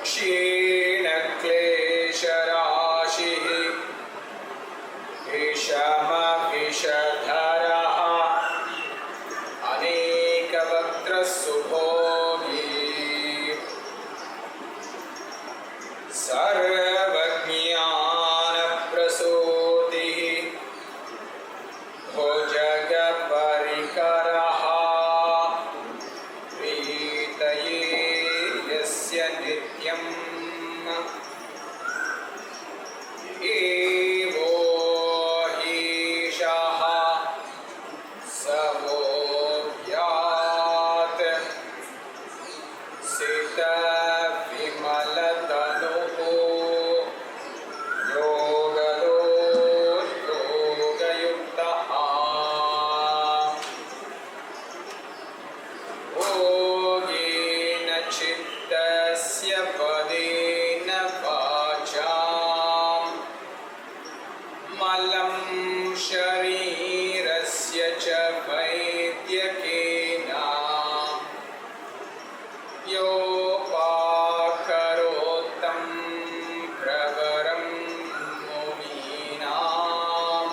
क्षीणक्लेशराशिः विषमविषधरः अनेकवक्त्रसुभोगी सर्वज्ञानप्रसूतिः भुजगपरिकरः प्रीतये यस्य नित्यम् एवो हीशः स वो यात् सितविमलतनुः योगदो योगयुक्तः भोगेन चित्तस्य पदेन वाचां मलं शरीरस्य च वैद्यकेन योपाकरोत्तं प्रवरं मुनीनां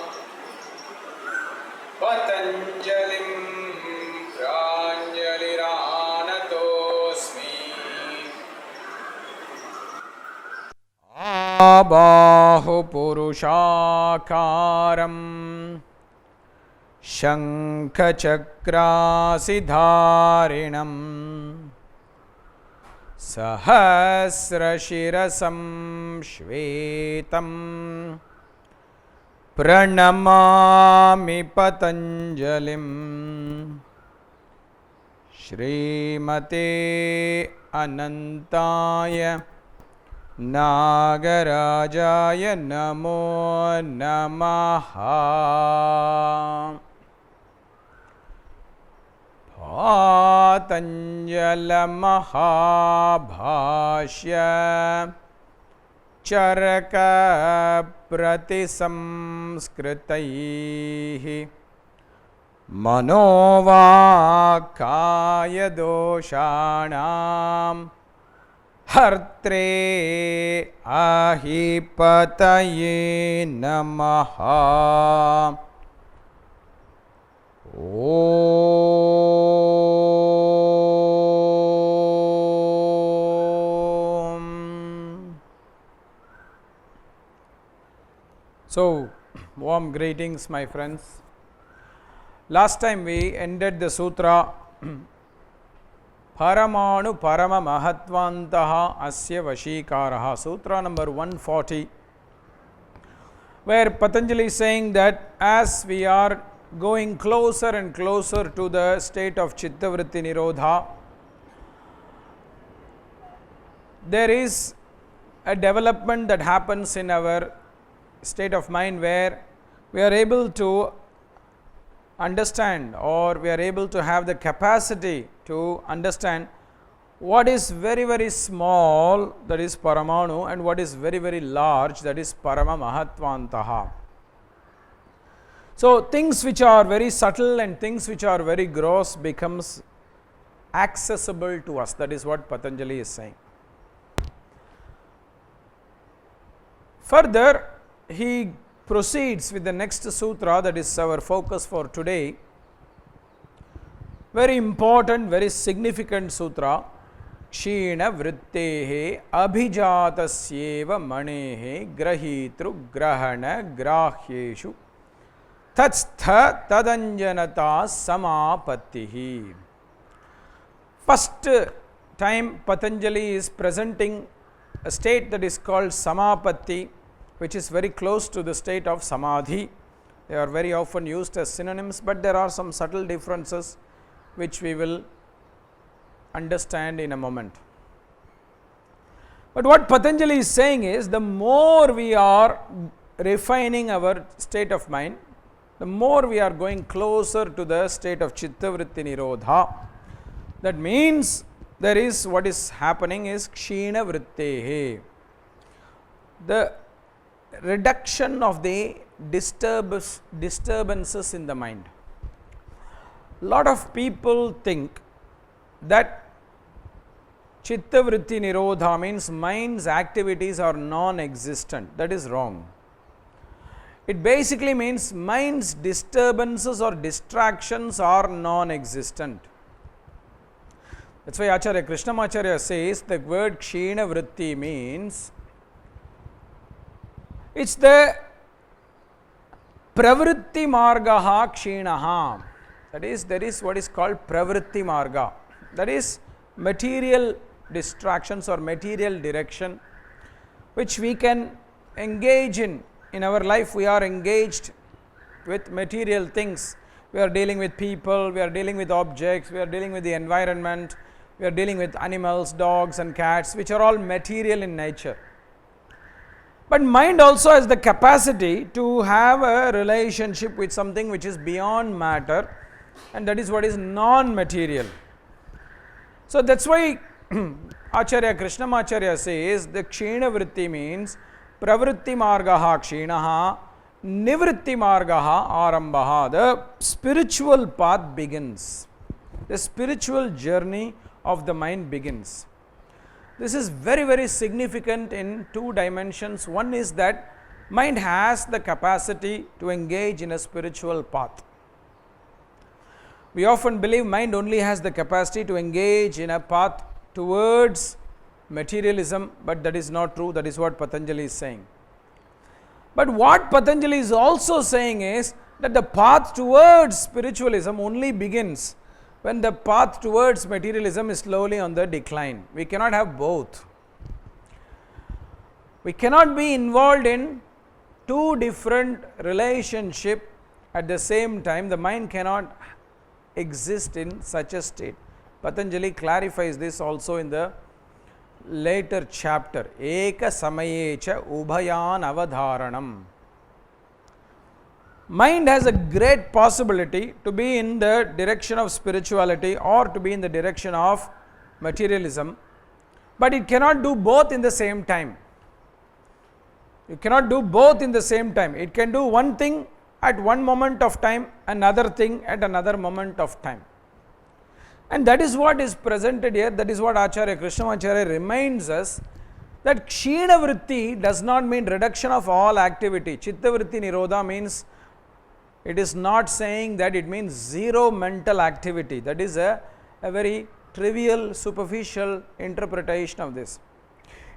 पतञ्जलिं प्राञ्जलिरानतोऽस्मि आबाहुपुरुषाकारं शङ्खचक्रासिधारिणं सहस्रशिरसं श्वेतं प्रणमामि पतञ्जलिं श्रीमते अनन्ताय नागराजाय नमो नमः। पातञ्जलमहाभाष्य चरकप्रतिसंस्कृतैः मनोवाक्कायदोषाणां हर्त्रे अहिपतये नमः। Om. So, warm greetings, my friends. Last time we ended the sutra Paramanu Parama Mahatvantaha Asya Vashikaraha, sutra number 140, where Patanjali is saying that as we are going closer and closer to the state of Chittavritti Nirodha, there is a development that happens in our state of mind where we are able to understand, or we are able to have the capacity to understand what is very, very small, that is Paramanu, and what is very, very large, that is Parama Mahatvantaha. So, things which are very subtle and things which are very gross becomes accessible to us. That is what Patanjali is saying. Further, he proceeds with the next sutra, that is our focus for today. Very important, very significant sutra. Kshina vrittehe abhijatasyeva manehe grahitru grahana grahyeshu tatstha tadanjanata samapattihi. First time Patanjali is presenting a state that is called Samapatti, which is very close to the state of Samadhi. They are very often used as synonyms, but there are some subtle differences which we will understand in a moment. But what Patanjali is saying is, the more we are refining our state of mind, the more we are going closer to the state of Chittavritti Nirodha. That means there is, what is happening is Kshina Vrittehe, the reduction of the disturbances in the mind. Lot of people think that Chitta vritti nirodha means mind's activities are non-existent. That is wrong. It basically means mind's disturbances or distractions are non-existent. That's why Acharya Krishnamacharya says the word kshina vritti means it's the pravritti margaha kshinaha. That is, there is what is called pravritti marga. That is material distractions or material direction which we can engage in. In our life, we are engaged with material things. We are dealing with people, we are dealing with objects, we are dealing with the environment, we are dealing with animals, dogs and cats, which are all material in nature. But mind also has the capacity to have a relationship with something which is beyond matter, and that is what is non-material. So that's why Acharya Krishnamacharya says the kshina vritti means pravritti margaha kshinaha, nivritti margaha arambaha. The spiritual path begins. The spiritual journey of the mind begins. This is very, very significant in two dimensions. One is that mind has the capacity to engage in a spiritual path. We often believe mind only has the capacity to engage in a path towards materialism, but that is not true. That is what Patanjali is saying. But what Patanjali is also saying is that the path towards spiritualism only begins when the path towards materialism is slowly on the decline. We cannot have both. We cannot be involved in two different relationships at the same time. The mind cannot exist in such a state. Patanjali clarifies this also in the later chapter. Eka samayecha ubhayan avadharanam. Mind has a great possibility to be in the direction of spirituality or to be in the direction of materialism, but it cannot do both in the same time. You cannot do both in the same time. It can do one thing at one moment of time, another thing at another moment of time. And that is what is presented here. That is what Acharya Krishnamacharya reminds us, that kshina vritti does not mean reduction of all activity. Chitta vritti nirodha means, it is not saying that it means zero mental activity. That is a very trivial, superficial interpretation of this.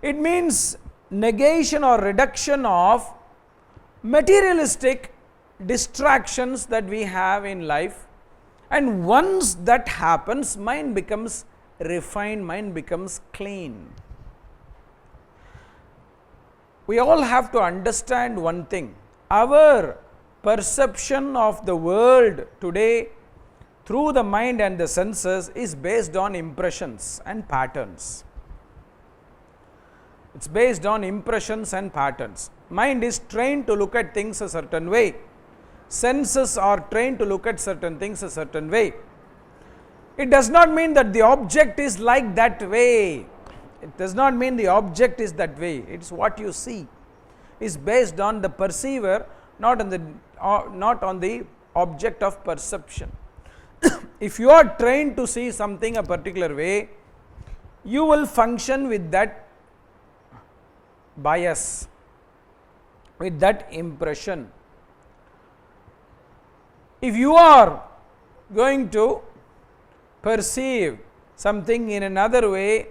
It means negation or reduction of materialistic distractions that we have in life, and once that happens, mind becomes refined, mind becomes clean. We all have to understand one thing. Our perception of the world today through the mind and the senses is based on impressions and patterns. It's based on impressions and patterns. Mind is trained to look at things a certain way. Senses are trained to look at certain things a certain way. It does not mean that the object is like that way. It does not mean the object is that way. It's what you see. It's based on the perceiver, not on the object of perception. If you are trained to see something a particular way, you will function with that bias, with that impression. If you are going to perceive something in another way,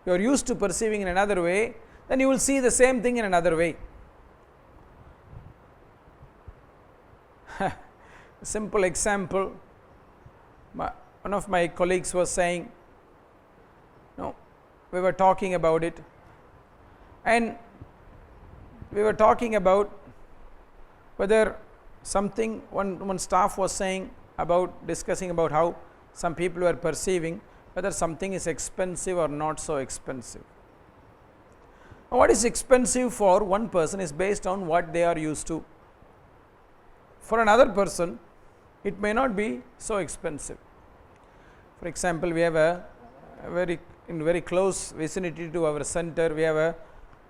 you are used to perceiving in another way, then you will see the same thing in another way. A simple example, one of my colleagues was saying, we were talking about it, and we were talking about whether something, one staff was saying about, discussing about how some people were perceiving whether something is expensive or not so expensive. Now, what is expensive for one person is based on what they are used to. For another person, it may not be so expensive. For example, we have in very close vicinity to our center, we have a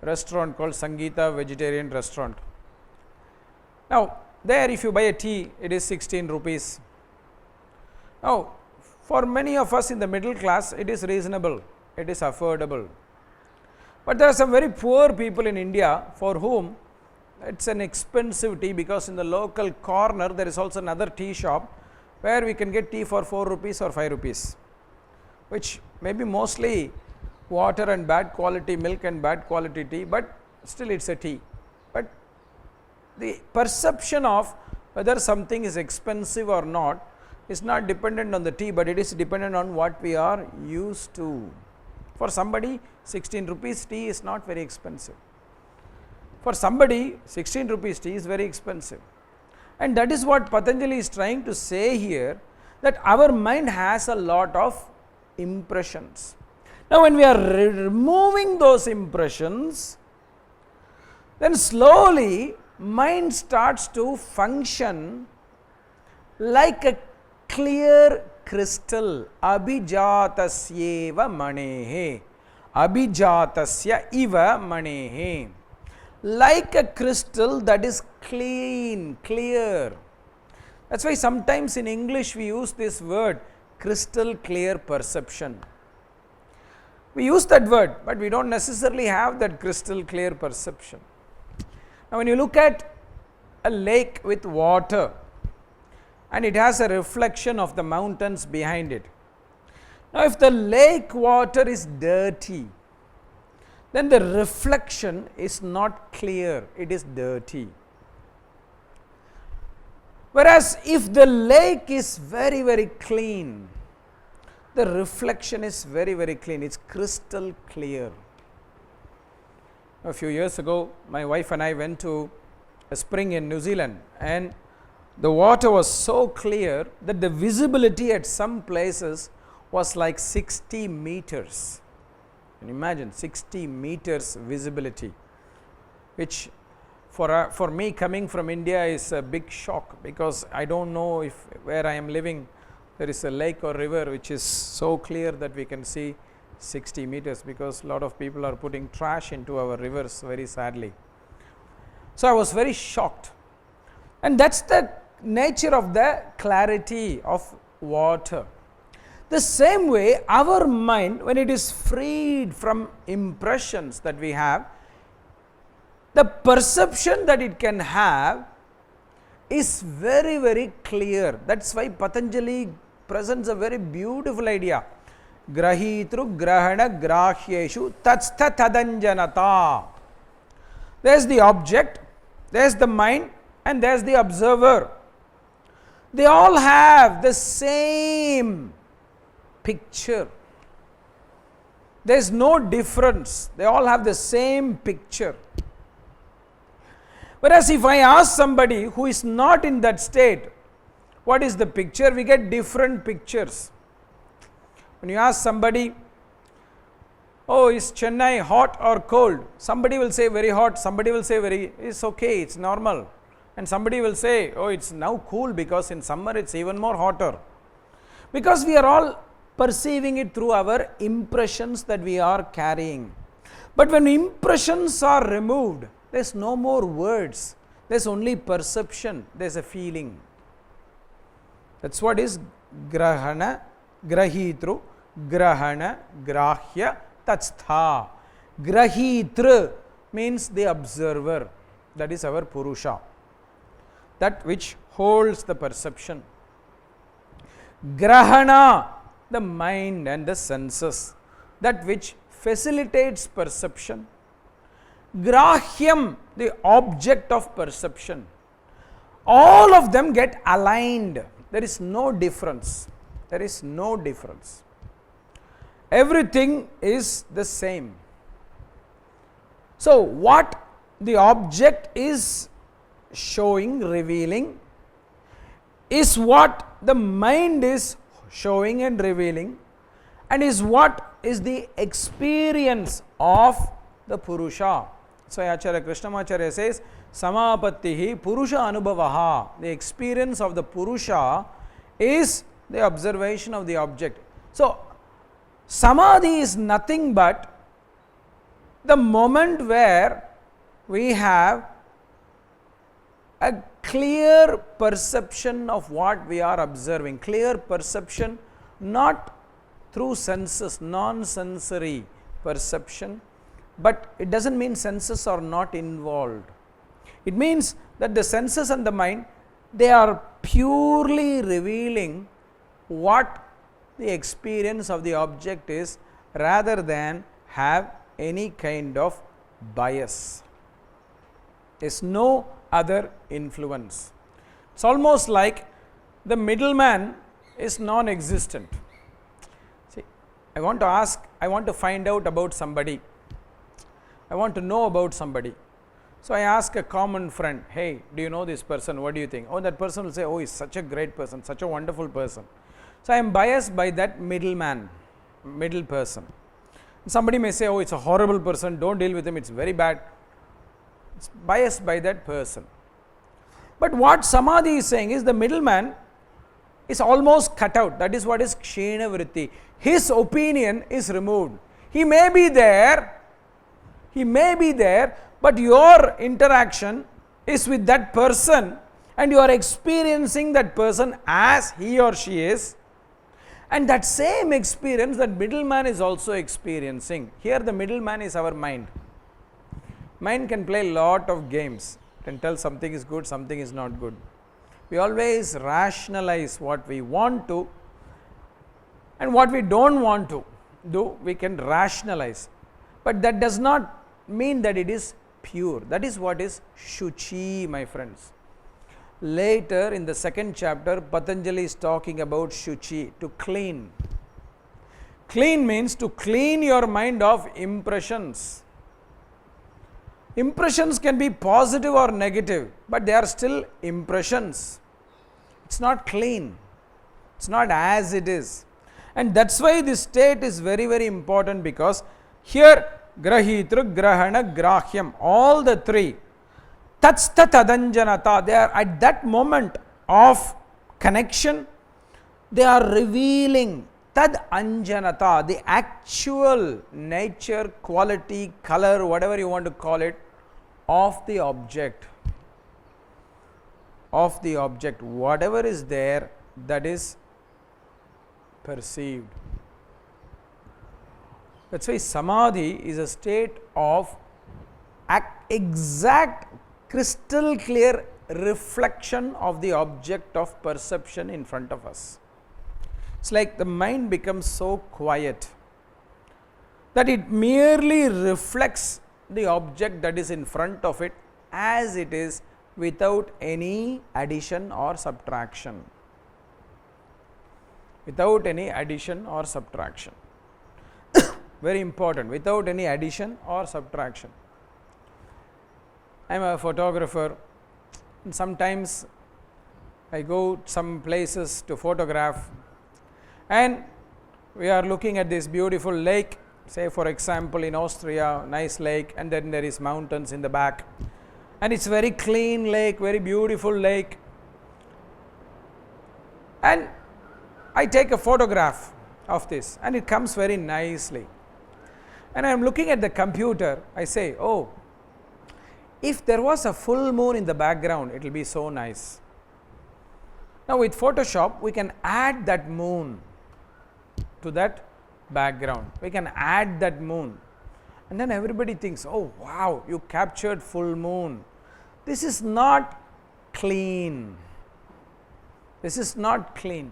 restaurant called Sangeeta Vegetarian Restaurant. Now, there if you buy a tea, it is 16 rupees. Now, for many of us in the middle class, it is reasonable. it is affordable. But there are some very poor people in India for whom it's an expensive tea, because in the local corner there is also another tea shop where we can get tea for 4 rupees or 5 rupees, which may be mostly water and bad quality milk and bad quality tea, but still it's a tea. But the perception of whether something is expensive or not is not dependent on the tea, but it is dependent on what we are used to. For somebody 16 rupees tea is not very expensive. For somebody 16 rupees tea is very expensive. And that is what Patanjali is trying to say here, that our mind has a lot of impressions. Now when we are removing those impressions, then slowly mind starts to function like a clear crystal. Abhijatasyeva manehe. Abhijatasya iva manehe. Like a crystal that is clean, clear. That's why sometimes in English we use this word, crystal clear perception. We use that word, but we don't necessarily have that crystal clear perception. Now when you look at a lake with water and it has a reflection of the mountains behind it. Now if the lake water is dirty, then the reflection is not clear, it is dirty. Whereas if the lake is very, very clean, the reflection is very, very clean, it's crystal clear. A few years ago, my wife and I went to a spring in New Zealand, and the water was so clear that the visibility at some places was like 60 meters. Can you imagine 60 meters visibility, which for me coming from India is a big shock, because I don't know if where I am living there is a lake or river which is so clear that we can see 60 meters, because a lot of people are putting trash into our rivers very sadly. So I was very shocked, and that's the nature of the clarity of water. The same way our mind, when it is freed from impressions that we have, the perception that it can have is very, very clear. That's why Patanjali presents a very beautiful idea. Grahitru grahana grahyeshu tatstha tadanjanata. There's the object, there's the mind, and there's the observer. They all have the same picture. There's no difference. They all have the same picture. Whereas if I ask somebody who is not in that state, what is the picture? We get different pictures. When you ask somebody, oh, is Chennai hot or cold? Somebody will say very hot, somebody will say it's okay, it's normal. And somebody will say, oh, it's now cool because in summer it's even more hotter. Because we are all perceiving it through our impressions that we are carrying. But when impressions are removed, there's no more words, there's only perception, there's a feeling. That's what is grahana, grahitru, grahana, grahya, tatstha. Grahitru means the observer, that is our Purusha, that which holds the perception. Grahana, the mind and the senses, that which facilitates perception. Grahyam, the object of perception. All of them get aligned. There is no difference. There is no difference. Everything is the same. So, what the object is showing, revealing, is what the mind is showing and revealing, and is what is the experience of the Purusha. So Acharya Krishnamacharya says, Samapatti Purusha Anubhavaha. The experience of the Purusha is the observation of the object. So Samadhi is nothing but the moment where we have a clear perception of what we are observing. Clear perception, not through senses, non-sensory perception, but it doesn't mean senses are not involved. It means that the senses and the mind, they are purely revealing what the experience of the object is, rather than have any kind of bias. There's no other influence. It's almost like the middleman is non-existent. See, I want to find out about somebody. I want to know about somebody. So I ask a common friend, hey, do you know this person? What do you think? Oh, that person will say, oh, he's such a great person, such a wonderful person. So I am biased by that middle person. Somebody may say, oh, it's a horrible person, don't deal with him, it's very bad. It's biased by that person. But what Samadhi is saying is the middleman is almost cut out. That is what is Kshina Vritti. His opinion is removed. He may be there, but your interaction is with that person and you are experiencing that person as he or she is, and that same experience that middleman is also experiencing. Here the middleman is our mind. Mind can play lot of games, can tell something is good, something is not good. We always rationalize what we want to, and what we don't want to do, we can rationalize. But that does not mean that it is pure. That is what is Shuchi, my friends. Later in the second chapter, Patanjali is talking about Shuchi, to clean. Clean means to clean your mind of impressions. Impressions can be positive or negative, but they are still impressions. It's not clean. It's not as it is. And that's why this state is very, very important, because here Grahitru, Grahana, Grahyam, all the three, Tatsta Tadanjanata, they are at that moment of connection, they are revealing Tad Anjanata, the actual nature, quality, color, whatever you want to call it, of the object. Of the object, whatever is there, that is perceived. That's why Samadhi is a state of exact, crystal clear reflection of the object of perception in front of us. It's like the mind becomes so quiet that it merely reflects the object that is in front of it as it is, without any addition or subtraction. Without any addition or subtraction. Very important, without any addition or subtraction. I am a photographer, and sometimes I go some places to photograph, and we are looking at this beautiful lake, say for example in Austria, nice lake, and then there is mountains in the back, and it's very clean lake, very beautiful lake, and I take a photograph of this, and it comes very nicely. And I am looking at the computer, I say, oh, if there was a full moon in the background, it will be so nice. Now with Photoshop, we can add that moon to that background. We can add that moon. And then everybody thinks, oh wow, you captured full moon. This is not clean. This is not clean.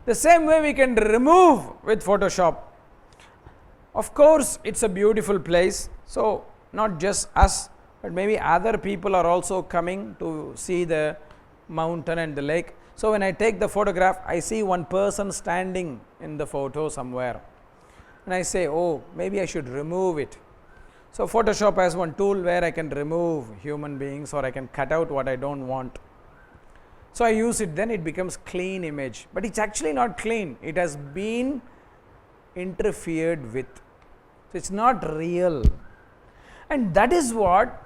The same way we can remove with Photoshop. Of course, it's a beautiful place, so not just us, but maybe other people are also coming to see the mountain and the lake. So when I take the photograph, I see one person standing in the photo somewhere, and I say, oh, maybe I should remove it. So Photoshop has one tool where I can remove human beings, or I can cut out what I don't want. So I use it, then it becomes clean image, but it's actually not clean. It has been interfered with. So it's not real. And that is what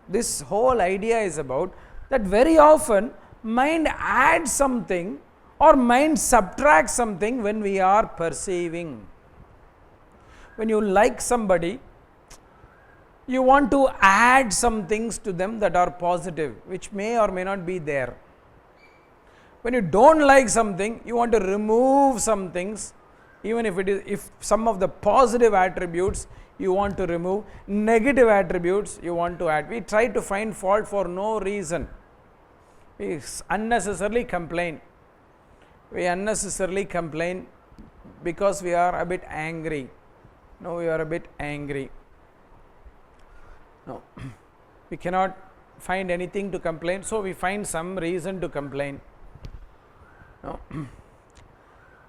this whole idea is about, that very often mind adds something or mind subtracts something when we are perceiving. When you like somebody, you want to add some things to them that are positive, which may or may not be there. When you don't like something, you want to remove some things even if some of the positive attributes you want to remove, negative attributes you want to add. We try to find fault for no reason. We unnecessarily complain. We unnecessarily complain because we are a bit angry. No, we are a bit angry. No, we cannot find anything to complain, so we find some reason to complain. No.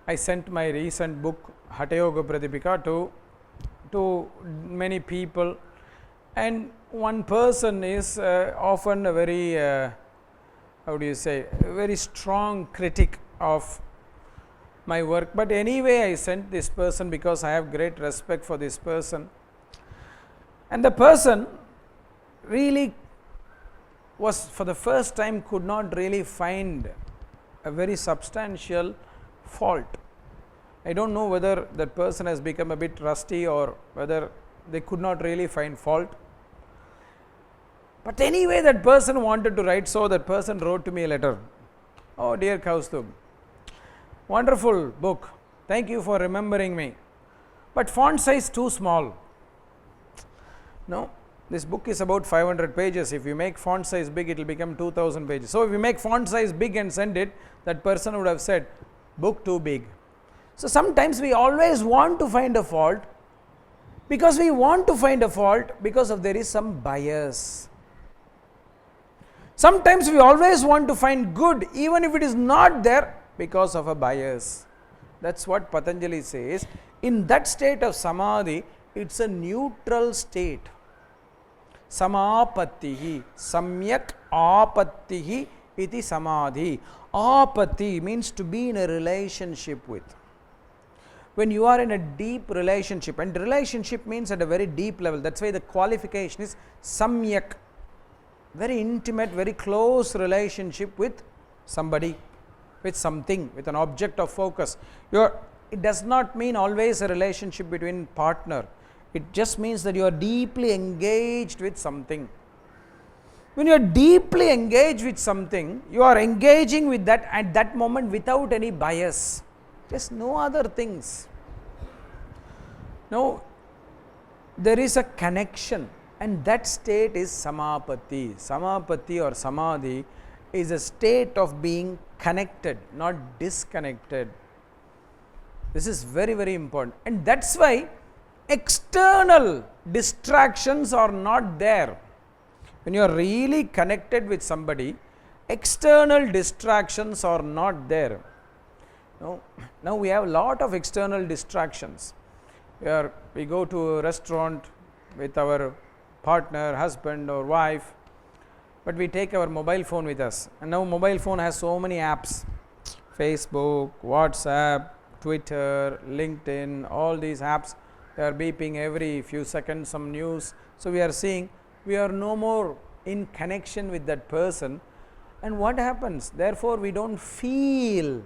I sent my recent book Hatha Yoga Pradipika to many people, and one person is often a very very strong critic of my work. But anyway, I sent this person because I have great respect for this person, and the person really was, for the first time, could not really find a very substantial fault. I don't know whether that person has become a bit rusty or whether they could not really find fault. But anyway, that person wanted to write, so that person wrote to me a letter. Oh dear Kausthub, wonderful book, thank you for remembering me, but font size too small. No, this book is about 500 pages. If you make font size big, it will become 2000 pages. So if you make font size big and send it, that person would have said, book too big. So sometimes we always want to find a fault, because we want to find a fault because of there is some bias. Sometimes we always want to find good even if it is not there because of a bias. That's what Patanjali says. In that state of Samadhi, it's a neutral state. Samapatti, samyak apatti iti Samadhi. Apatti means to be in a relationship with. When you are in a deep relationship, and relationship means at a very deep level, that's why the qualification is samyak, very intimate, very close relationship with somebody, with something, with an object of focus. It does not mean always a relationship between partner. It just means that you are deeply engaged with something. When you are deeply engaged with something, you are engaging with that at that moment without any bias. Just no other things. No, there is a connection, and that state is Samapatti. Samapatti or Samadhi is a state of being connected, not disconnected. This is very, very important, and that's why external distractions are not there. When you are really connected with somebody, external distractions are not there. Now we have a lot of external distractions. We go to a restaurant with our partner, husband or wife, but we take our mobile phone with us, and now mobile phone has so many apps, Facebook, WhatsApp, Twitter, LinkedIn, all these apps, they are beeping every few seconds, some news. So we are seeing, we are no more in connection with that person, and what happens? Therefore we don't feel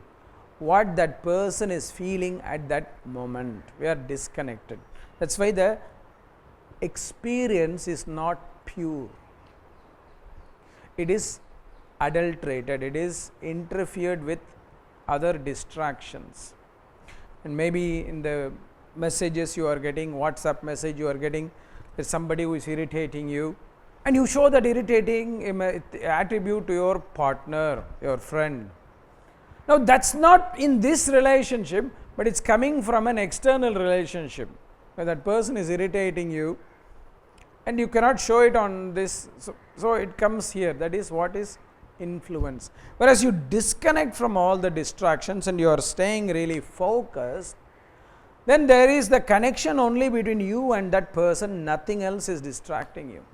what that person is feeling at that moment. We are disconnected. That's why the experience is not pure. It is adulterated, it is interfered with other distractions. And maybe in the messages you are getting, WhatsApp message you are getting, there's somebody who is irritating you, and you show that irritating attribute to your partner, your friend. Now that's not in this relationship, but it's coming from an external relationship, where that person is irritating you and you cannot show it on this, so it comes here. That is what is influence. Whereas you disconnect from all the distractions and you are staying really focused, then there is the connection only between you and that person, nothing else is distracting you.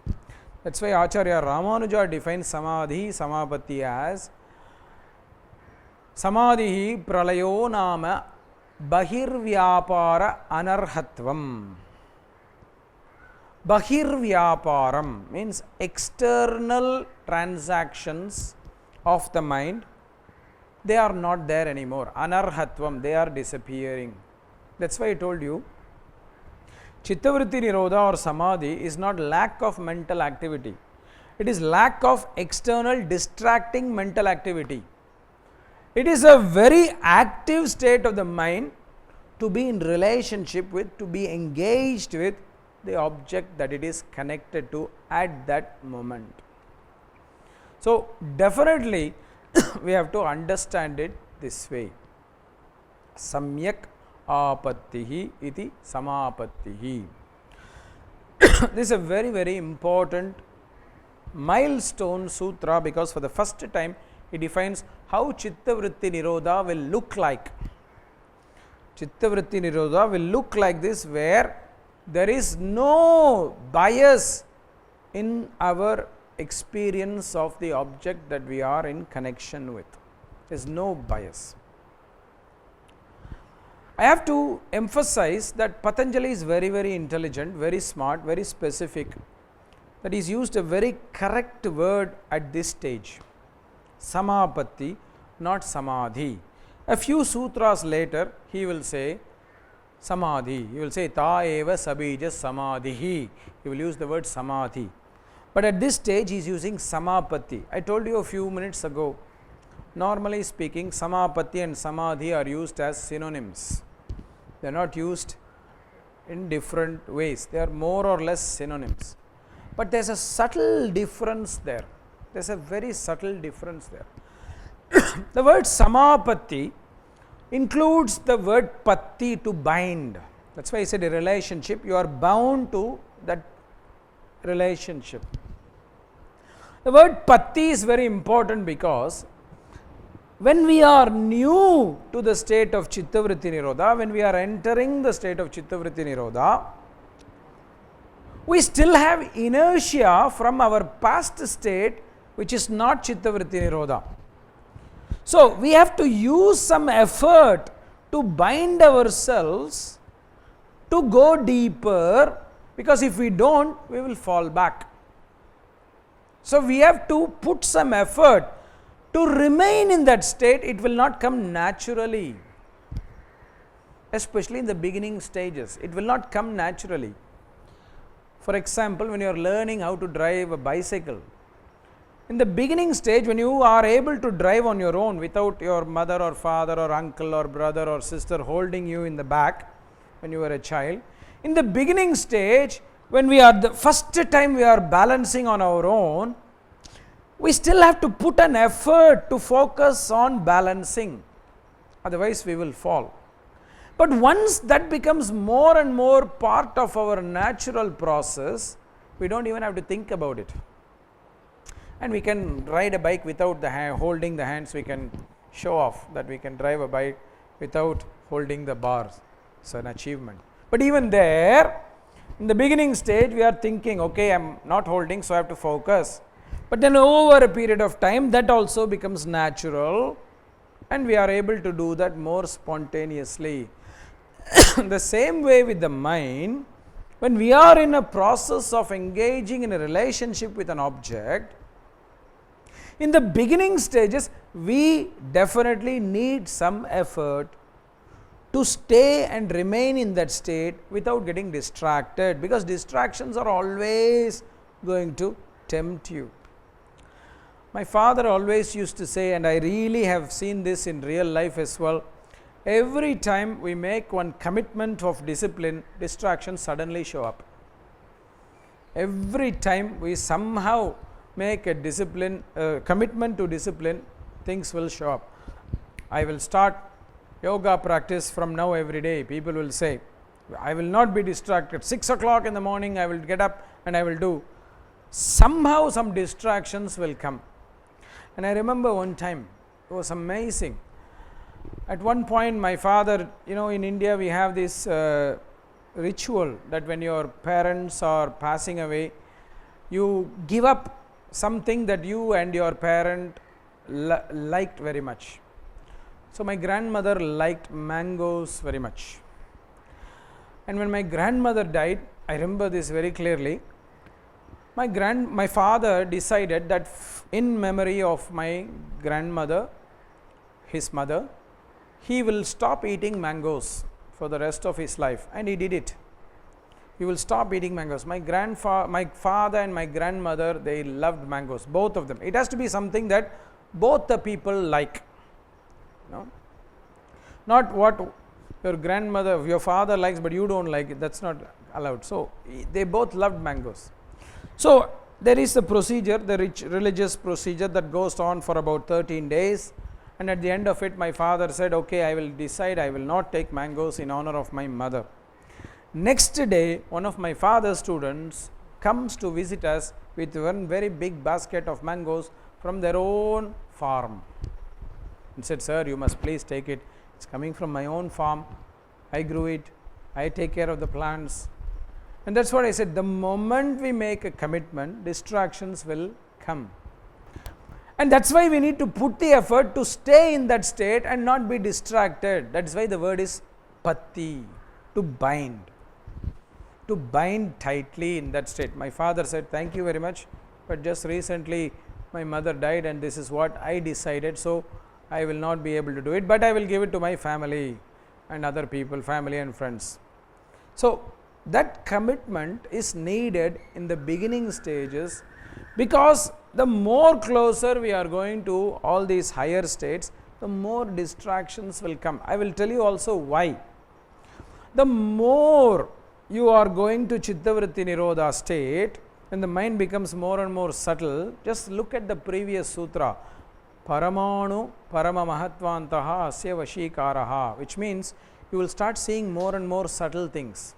That's why Acharya Ramanuja defines Samadhi, Samapatti as Samadhi pralayo nama bahirvyapara anarhatvam. Bahirvyaparam means external transactions of the mind, they are not there anymore. Anarhatvam, they are disappearing. That's why I told you, Chittavritti Nirodha or Samadhi is not lack of mental activity. It is lack of external distracting mental activity. It is a very active state of the mind to be in relationship with, to be engaged with the object that it is connected to at that moment. So, definitely we have to understand it this way. Samyak apattihi iti samapattihi. This is a very, very important milestone sutra, because for the first time it defines how Chitta Vritti Nirodha will look like. Chitta Vritti Nirodha will look like this, where there is no bias in our experience of the object that we are in connection with. There is no bias. I have to emphasize that Patanjali is very, very intelligent, very smart, very specific, that he's used a very correct word at this stage. Samapatti, not Samadhi. A few sutras later, he will say Samadhi. He will say Ta eva sabija Samadhi. He will use the word Samadhi. But at this stage, he is using Samapatti. I told you a few minutes ago, normally speaking, Samapatti and Samadhi are used as synonyms. They are not used in different ways. They are more or less synonyms. But there is a subtle difference there. There is a very subtle difference there. The word Samapatti includes the word Patti, to bind. That is why I said a relationship. You are bound to that relationship. The word Patti is very important, because when we are new to the state of Chitta Vritti Nirodha, when we are entering the state of Chitta Vritti Nirodha, we still have inertia from our past state, which is not Chitta Vritti Nirodha. So, we have to use some effort to bind ourselves to go deeper, because if we don't, we will fall back. So, we have to put some effort to remain in that state. It will not come naturally, especially in the beginning stages. It will not come naturally. For example, when you are learning how to drive a bicycle, in the beginning stage, when you are able to drive on your own without your mother or father or uncle or brother or sister holding you in the back when you were a child, in the beginning stage, when we are the first time we are balancing on our own, we still have to put an effort to focus on balancing, otherwise we will fall. But once that becomes more and more part of our natural process, we don't even have to think about it. And we can ride a bike without the holding the hands. We can show off that we can drive a bike without holding the bars. It's an achievement. But even there, in the beginning stage, we are thinking, okay, I am not holding, so I have to focus. But then over a period of time, that also becomes natural, and we are able to do that more spontaneously. The same way with the mind, when we are in a process of engaging in a relationship with an object, in the beginning stages, we definitely need some effort to stay and remain in that state without getting distracted, because distractions are always going to tempt you. My father always used to say, and I really have seen this in real life as well, every time we make one commitment of discipline, distractions suddenly show up. Every time we somehow make a discipline, commitment to discipline, things will show up. I will start yoga practice from now every day. People will say, I will not be distracted. 6 o'clock in the morning, I will get up and I will do. Somehow some distractions will come. And I remember one time, it was amazing. At one point, my father, in India we have this ritual that when your parents are passing away, you give up something that you and your parent liked very much. So my grandmother liked mangoes very much. And when my grandmother died, I remember this very clearly. My father decided that in memory of my grandmother, his mother, he will stop eating mangoes for the rest of his life, and he did it. He will stop eating mangoes. My father and my grandmother, they loved mangoes, both of them. It has to be something that both the people like. Not what your grandmother, your father likes but you don't like it, that's not allowed. So they both loved mangoes. So there is a procedure, the religious procedure that goes on for about 13 days, and at the end of it my father said, okay, I will decide I will not take mangoes in honor of my mother. Next day, one of my father's students comes to visit us with one very big basket of mangoes from their own farm and said, sir, you must please take it, it's coming from my own farm, I grew it, I take care of the plants. And that's what I said, the moment we make a commitment, distractions will come. And that's why we need to put the effort to stay in that state and not be distracted. That's why the word is patti, to bind tightly in that state. My father said, thank you very much, but just recently my mother died and this is what I decided, so I will not be able to do it, but I will give it to my family and other people, family and friends. So that commitment is needed in the beginning stages, because the more closer we are going to all these higher states, the more distractions will come. I will tell you also why. The more you are going to Chittavritti Nirodha state, when the mind becomes more and more subtle, just look at the previous sutra, Paramanu Parama Mahatvantaha Asya Vashikaraha, which means you will start seeing more and more subtle things,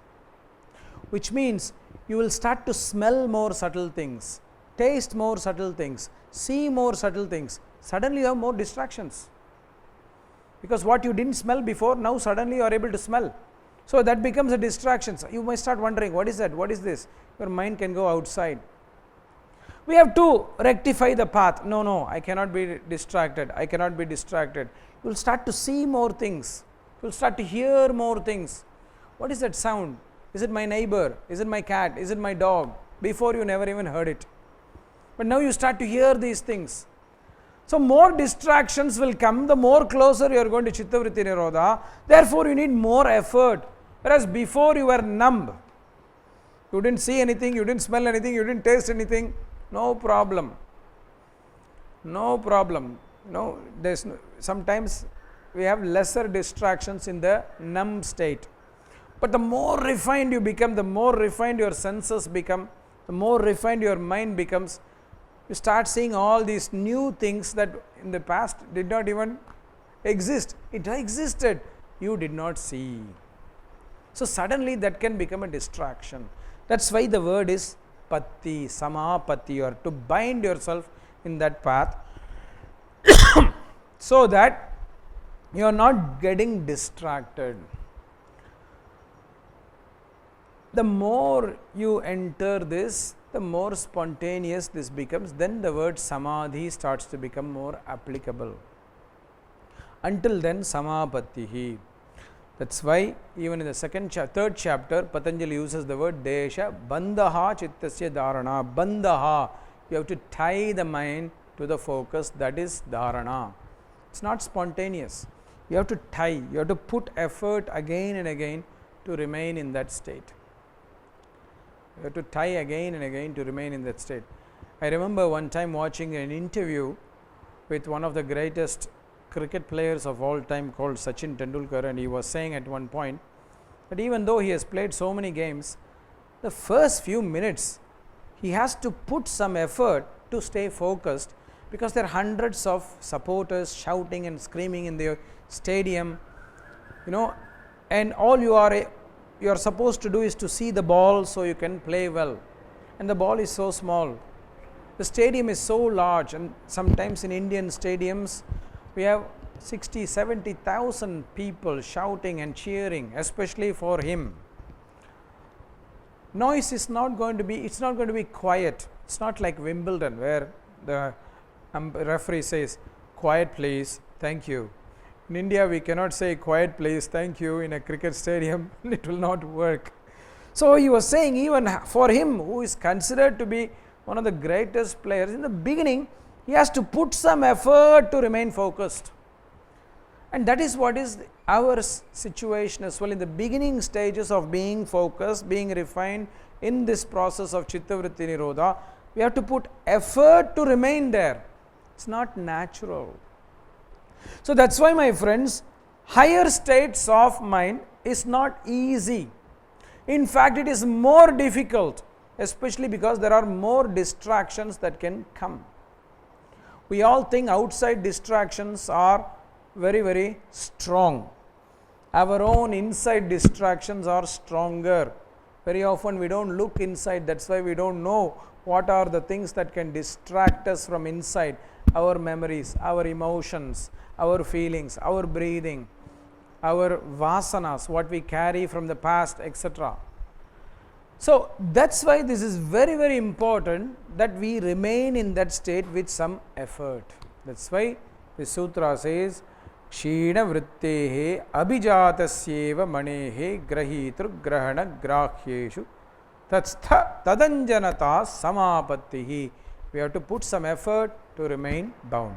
which means you will start to smell more subtle things, taste more subtle things, see more subtle things. Suddenly you have more distractions, because what you didn't smell before, now suddenly you are able to smell. So that becomes a distraction. So you might start wondering, what is that, what is this? Your mind can go outside. We have to rectify the path. No, I cannot be distracted, I cannot be distracted. You will start to see more things, you will start to hear more things. What is that sound? Is it my neighbor? Is it my cat? Is it my dog? Before you never even heard it, but now you start to hear these things. So more distractions will come the more closer you are going to Chittavritti Nirodha. Therefore you need more effort, whereas before you were numb, you didn't see anything, you didn't smell anything, you didn't taste anything, no problem. There's sometimes we have lesser distractions in the numb state, but the more refined you become, the more refined your senses become, the more refined your mind becomes, you start seeing all these new things that in the past did not even exist. It existed, you did not see. So suddenly that can become a distraction. That's why the word is patti, samapatti, or to bind yourself in that path so that you are not getting distracted. The more you enter this, the more spontaneous this becomes, then the word samadhi starts to become more applicable. Until then, samapattihi. That's why even in the third chapter, Patanjali uses the word desha, bandhaha chittasya dharana. Bandhaha, you have to tie the mind to the focus, that is dharana. It's not spontaneous. You have to tie, you have to put effort again and again to remain in that state. You have to tie again and again to remain in that state. I remember one time watching an interview with one of the greatest cricket players of all time called Sachin Tendulkar, and he was saying at one point that even though he has played so many games, the first few minutes he has to put some effort to stay focused, because there are hundreds of supporters shouting and screaming in the stadium, and all you are supposed to do is to see the ball so you can play well, and the ball is so small, the stadium is so large, and sometimes in Indian stadiums we have 60,000-70,000 people shouting and cheering, especially for him. Noise is not going to be, it's not going to be quiet. It's not like Wimbledon where the referee says, quiet please, thank you. In India we cannot say quiet please, thank you in a cricket stadium, it will not work. So he was saying, even for him, who is considered to be one of the greatest players, in the beginning he has to put some effort to remain focused. And that is what is our situation as well. In the beginning stages of being focused, being refined in this process of Chittavritti Nirodha, we have to put effort to remain there. It's not natural. So that's why, my friends, higher states of mind is not easy. In fact, it is more difficult, especially because there are more distractions that can come. We all think outside distractions are very, very strong. Our own inside distractions are stronger. Very often we don't look inside, that's why we don't know what are the things that can distract us from inside. Our memories, our emotions, our feelings, our breathing, our vasanas, what we carry from the past, etc. So that's why this is very, very important that we remain in that state with some effort. That's why the sutra says, Kshina vrittehe abhijatasyeva manehe grahitru grahana grahyeshu tatstha tadanjanata samapattihi. We have to put some effort to remain bound.